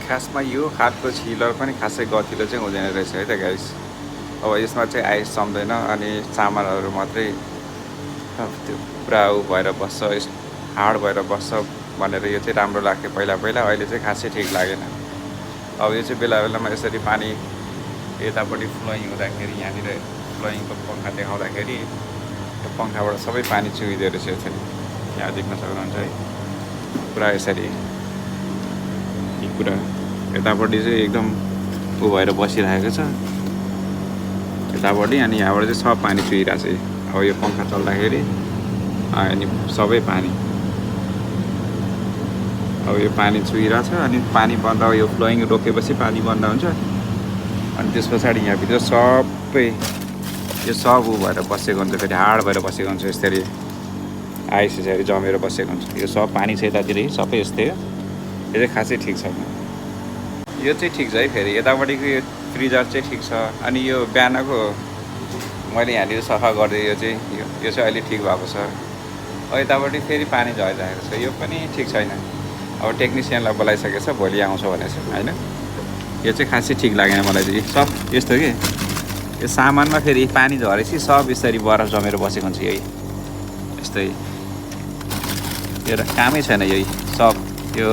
खासमा यो हातको छिलर पनि खासै गतिलो चाहिँ हुँदैन रहेछ है त गाइस। अब यसमा चाहिँ आइस जम्दैन अनि चामलहरू मात्रै त्यो पुरा उ भएर बस्छ, हार्ड भएर बस्छ भनेर यो चाहिँ राम्रो लाग्थ्यो पहिला पहिला। अहिले चाहिँ खासै ठिक लागेन। अब यो चाहिँ बेला बेलामा यसरी पानी यतापट्टि फ्लोइङ हुँदाखेरि यहाँनिर फ्लोइङको पङ्खा देखाउँदाखेरि त्यो पङ्खाबाट सबै पानी चुहिँदो रहेछ यसरी। यहाँ देख्न सक्नुहुन्छ है पुरा यसरी यी कुरा यतापट्टि चाहिँ एकदम उ भएर बसिरहेको छ यतापट्टि, अनि यहाँबाट चाहिँ सब पानी चुहिरहेको छ। अब यो पङ्खा चल्दाखेरि अनि सबै पानी अब यो पानी चुहिरहेको छ अनि पानी बन्द, यो फ्लोइङ रोकेपछि पानी बन्द हुन्छ अनि त्यस पछाडि यहाँभित्र सबै यो सब उ भएर बसेको हुन्छ, फेरि हार्ड भएर बसेको हुन्छ यसरी आइस यसरी जमेर बसेको हुन्छ। यो सब पानी छ यतातिर सबै यस्तै हो। यो चाहिँ खासै ठिक छैन। यो चाहिँ ठिक छ है। फेरि यतापट्टिको यो फ्रिजर चाहिँ ठिक छ। अनि यो बिहानको मैले यहाँनिर सफा गरिदिएँ यो चाहिँ अहिले ठिक भएको छ। अब यतापट्टि फेरि पानी झरिरहेको छ, यो पनि ठिक छैन। अब टेक्निसियनलाई बोलाइसकेको छ, भोलि आउँछ भनेछ होइन। यो चाहिँ खासै ठिक लागेन मलाई चाहिँ। सब यस्तो के यो सामानमा फेरि पानी झरेपछि सब यसरी बरफ जमेर बसेको हुन्छ यही यस्तै। यो कामै छैन यही सब। यो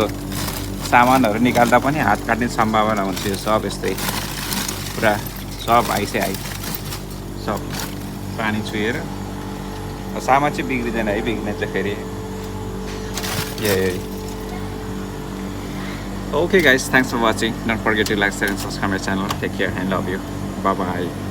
सामानहरू निकाल्दा पनि हात काट्ने सम्भावना हुन्छ। यो सब यस्तै पुरा सब आइसै आइस सब पानी चुहेर सामान चाहिँ बिग्रिँदैन है। बिग्रिने चाहिँ फेरि यही। Okay guys, thanks for watching. Don't forget to like, share and subscribe my channel. Take care and love you. Bye bye.